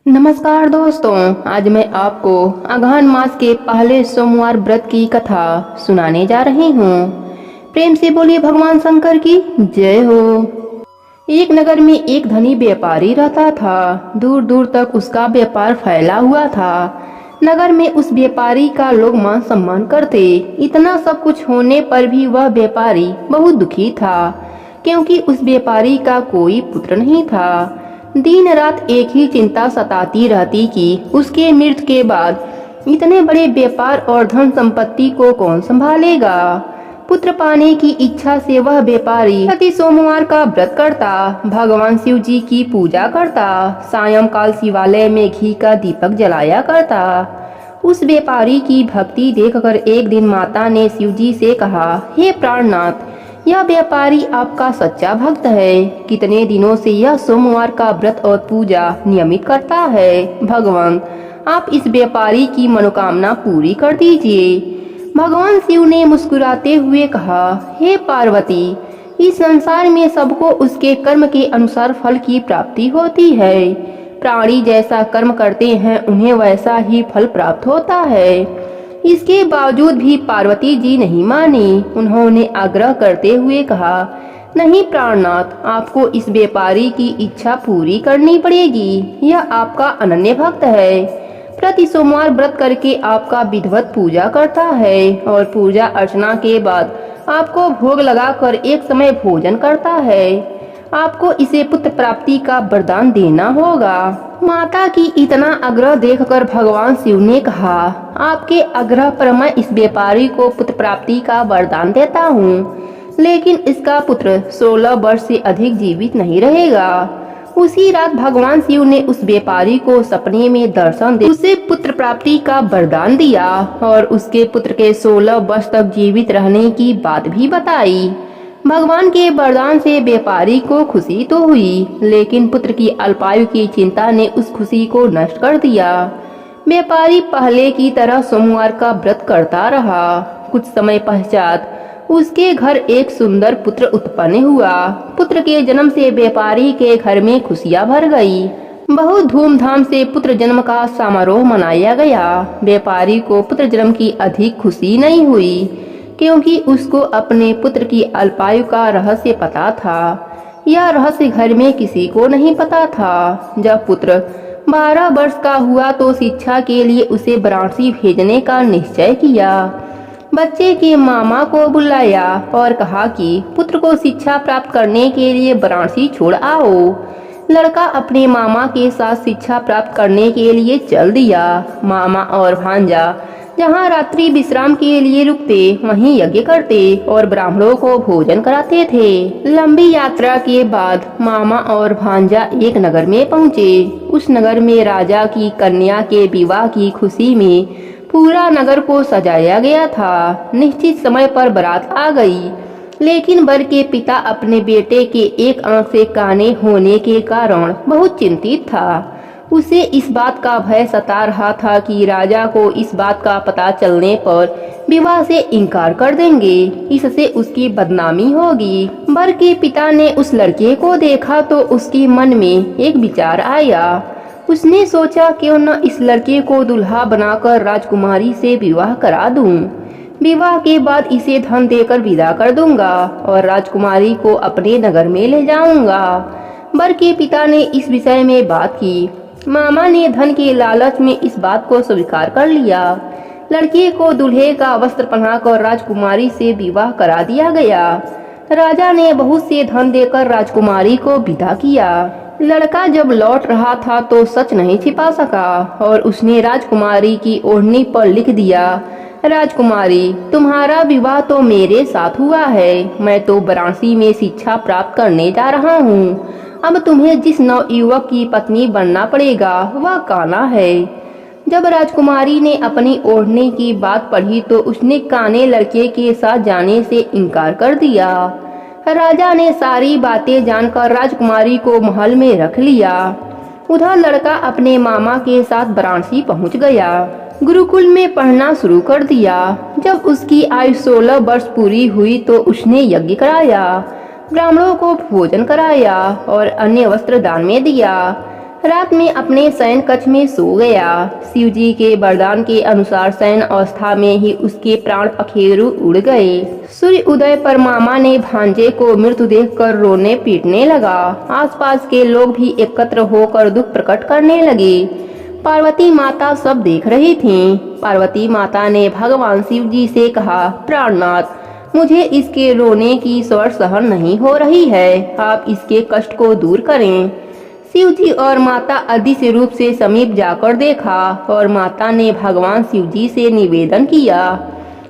नमस्कार दोस्तों, आज मैं आपको अगहन मास के पहले सोमवार व्रत की कथा सुनाने जा रही हूँ। प्रेम से बोलिए भगवान शंकर की जय हो। एक नगर में एक धनी व्यापारी रहता था। दूर दूर तक उसका व्यापार फैला हुआ था। नगर में उस व्यापारी का लोग मान सम्मान करते। इतना सब कुछ होने पर भी वह व्यापारी बहुत दुखी था, क्योंकि उस व्यापारी का कोई पुत्र नहीं था। दिन रात एक ही चिंता सताती रहती कि उसके मृत्यु के बाद इतने बड़े व्यापार और धन संपत्ति को कौन संभालेगा। पुत्र पाने की इच्छा से वह व्यापारी प्रति सोमवार का व्रत करता, भगवान शिव जी की पूजा करता, सायंकाल शिवालय में घी का दीपक जलाया करता। उस व्यापारी की भक्ति देखकर एक दिन माता ने शिव जी से कहा, हे प्राणनाथ, यह व्यापारी आपका सच्चा भक्त है। कितने दिनों से यह सोमवार का व्रत और पूजा नियमित करता है। भगवान, आप इस व्यापारी की मनोकामना पूरी कर दीजिए। भगवान शिव ने मुस्कुराते हुए कहा, हे पार्वती, इस संसार में सबको उसके कर्म के अनुसार फल की प्राप्ति होती है। प्राणी जैसा कर्म करते हैं उन्हें वैसा ही फल प्राप्त होता है। इसके बावजूद भी पार्वती जी नहीं मानी। उन्होंने आग्रह करते हुए कहा, नहीं प्राणनाथ, आपको इस व्यापारी की इच्छा पूरी करनी पड़ेगी। यह आपका अनन्य भक्त है। प्रति सोमवार व्रत करके आपका विधिवत पूजा करता है और पूजा अर्चना के बाद आपको भोग लगाकर एक समय भोजन करता है। आपको इसे पुत्र प्राप्ति का वरदान देना होगा। माता की इतना आग्रह देखकर भगवान शिव ने कहा, आपके आग्रह पर मैं इस व्यापारी को पुत्र प्राप्ति का वरदान देता हूँ, लेकिन इसका पुत्र 16 वर्ष से अधिक जीवित नहीं रहेगा। उसी रात भगवान शिव ने उस व्यापारी को सपने में दर्शन दे उसे पुत्र प्राप्ति का वरदान दिया और उसके पुत्र के 16 वर्ष तक जीवित रहने की बात भी बताई। भगवान के वरदान से व्यापारी को खुशी तो हुई, लेकिन पुत्र की अल्पायु की चिंता ने उस खुशी को नष्ट कर दिया। व्यापारी पहले की तरह सोमवार का व्रत करता रहा। कुछ समय पश्चात उसके घर एक सुंदर पुत्र उत्पन्न हुआ। पुत्र के जन्म से व्यापारी के घर में खुशियां भर गई। बहुत धूमधाम से पुत्र जन्म का समारोह मनाया गया। व्यापारी को पुत्र जन्म की अधिक खुशी नहीं हुई, क्योंकि उसको अपने पुत्र की अल्पायु का रहस्य पता था। यह रहस्य घर में किसी को नहीं पता था। जब पुत्र 12 वर्ष का हुआ तो शिक्षा के लिए उसे वाराणसी भेजने का निश्चय किया। बच्चे के मामा को बुलाया और कहा कि पुत्र को शिक्षा प्राप्त करने के लिए वाराणसी छोड़ आओ। लड़का अपने मामा के साथ शिक्षा प्राप्त करने के लिए चल दिया। मामा और भांजा जहाँ रात्रि विश्राम के लिए रुकते वहीं यज्ञ करते और ब्राह्मणों को भोजन कराते थे। लंबी यात्रा के बाद मामा और भांजा एक नगर में पहुँचे। उस नगर में राजा की कन्या के विवाह की खुशी में पूरा नगर को सजाया गया था। निश्चित समय पर बारात आ गई, लेकिन वर के पिता अपने बेटे के एक आंख से काने होने के कारण बहुत चिंतित था। उसे इस बात का भय सता रहा था कि राजा को इस बात का पता चलने पर विवाह से इनकार कर देंगे। इससे उसकी बदनामी होगी। वर के पिता ने उस लड़के को देखा तो उसके मन में एक विचार आया। उसने सोचा, क्यों न इस लड़के को दुल्हा बनाकर राजकुमारी से विवाह करा दूं। विवाह के बाद इसे धन देकर विदा कर दूंगा और राजकुमारी को अपने नगर में ले जाऊंगा। वर के पिता ने इस विषय में बात की। मामा ने धन के लालच में इस बात को स्वीकार कर लिया। लड़के को दूल्हे का वस्त्र पहनाकर राजकुमारी से विवाह करा दिया गया। राजा ने बहुत से धन देकर राजकुमारी को विदा किया। लड़का जब लौट रहा था तो सच नहीं छिपा सका और उसने राजकुमारी की ओढ़नी पर लिख दिया, राजकुमारी, तुम्हारा विवाह तो मेरे साथ हुआ है। मैं तो वाराणसी में शिक्षा प्राप्त करने जा रहा हूँ। अब तुम्हें जिस नवयुवक की पत्नी बनना पड़ेगा वह काना है। जब राजकुमारी ने अपनी ओढ़ने की बात पढ़ी तो उसने काने लड़के के साथ जाने से इनकार कर दिया। राजा ने सारी बातें जानकर राजकुमारी को महल में रख लिया। उधर लड़का अपने मामा के साथ वाराणसी पहुंच गया। गुरुकुल में पढ़ना शुरू कर दिया। जब उसकी आयु 16 वर्ष पूरी हुई तो उसने यज्ञ कराया, ब्राह्मणों को भोजन कराया और अन्य वस्त्र दान में दिया। रात में अपने शयन कक्ष में सो गया। शिव जी के वरदान के अनुसार शयन अवस्था में ही उसके प्राण पखेरु उड़ गए। सूर्य उदय पर मामा ने भांजे को मृत्यु देखकर रोने पीटने लगा। आसपास के लोग भी एकत्र होकर दुख प्रकट करने लगे। पार्वती माता सब देख रही थीं। पार्वती माता ने भगवान शिव जी से कहा, प्राणनाथ, मुझे इसके रोने की स्वर सहन नहीं हो रही है, आप इसके कष्ट को दूर करें। शिव जी और माता अदृश्य रूप से समीप जाकर देखा और माता ने भगवान शिव जी से निवेदन किया,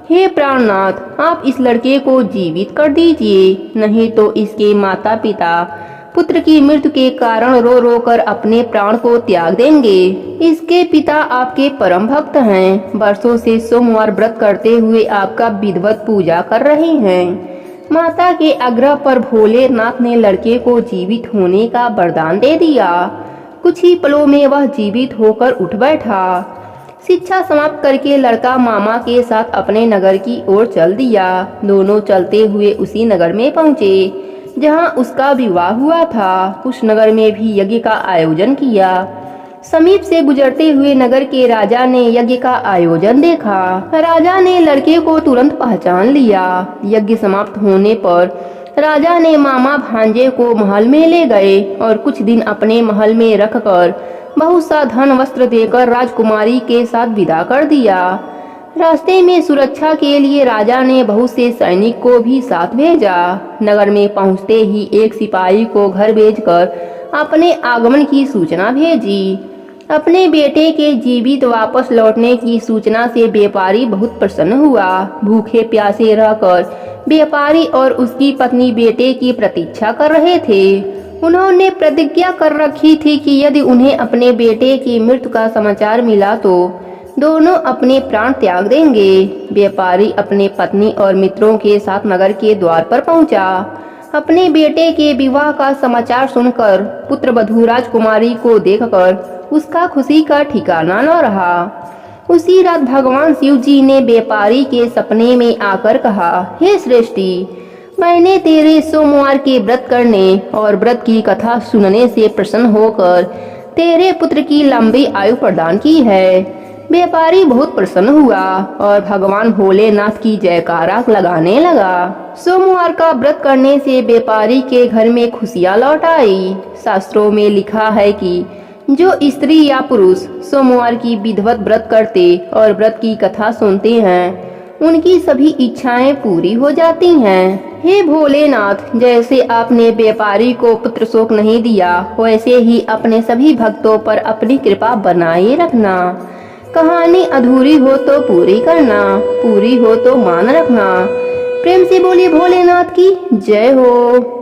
हे प्राणनाथ, आप इस लड़के को जीवित कर दीजिए, नहीं तो इसके माता पिता पुत्र की मृत्यु के कारण रो रो कर अपने प्राण को त्याग देंगे। इसके पिता आपके परम भक्त हैं, वर्षों से सोमवार व्रत करते हुए आपका विधिवत पूजा कर रहे हैं। माता के आग्रह पर भोलेनाथ ने लड़के को जीवित होने का वरदान दे दिया। कुछ ही पलों में वह जीवित होकर उठ बैठा। शिक्षा समाप्त करके लड़का मामा के साथ अपने नगर की ओर चल दिया। दोनों चलते हुए उसी नगर में पहुँचे जहाँ उसका विवाह हुआ था। उस नगर में भी यज्ञ का आयोजन किया। समीप से गुजरते हुए नगर के राजा ने यज्ञ का आयोजन देखा। राजा ने लड़के को तुरंत पहचान लिया। यज्ञ समाप्त होने पर राजा ने मामा भांजे को महल में ले गए और कुछ दिन अपने महल में रखकर बहुत सा धन वस्त्र देकर राजकुमारी के साथ विदा कर दिया। रास्ते में सुरक्षा के लिए राजा ने बहुत से सैनिक को भी साथ भेजा। नगर में पहुंचते ही एक सिपाही को घर भेजकर अपने आगमन की सूचना भेजी। अपने बेटे के जीवित वापस लौटने की सूचना से व्यापारी बहुत प्रसन्न हुआ। भूखे प्यासे रहकर व्यापारी और उसकी पत्नी बेटे की प्रतीक्षा कर रहे थे। उन्होंने प्रतिज्ञा कर रखी थी कि यदि उन्हें अपने बेटे की मृत्यु का समाचार मिला तो दोनों अपने प्राण त्याग देंगे। व्यापारी अपने पत्नी और मित्रों के साथ नगर के द्वार पर पहुंचा। अपने बेटे के विवाह का समाचार सुनकर पुत्र वधू राजकुमारी को देखकर उसका खुशी का ठिकाना न रहा। उसी रात भगवान शिव जी ने व्यापारी के सपने में आकर कहा, हे श्रेष्ठी, मैंने तेरे सोमवार के व्रत करने और व्रत की कथा सुनने से प्रसन्न होकर तेरे पुत्र की लंबी आयु प्रदान की है। व्यापारी बहुत प्रसन्न हुआ और भगवान भोलेनाथ की जयकारा लगाने लगा। सोमवार का व्रत करने से व्यापारी के घर में खुशियां लौट आई। शास्त्रों में लिखा है कि जो स्त्री या पुरुष सोमवार की विधिवत व्रत करते और व्रत की कथा सुनते हैं, उनकी सभी इच्छाएं पूरी हो जाती हैं। हे भोलेनाथ, जैसे आपने व्यापारी को पुत्र शोक नहीं दिया, वैसे ही अपने सभी भक्तों पर अपनी कृपा बनाए रखना। कहानी अधूरी हो तो पूरी करना, पूरी हो तो मान रखना। प्रेम से बोलिए भोलेनाथ की जय हो।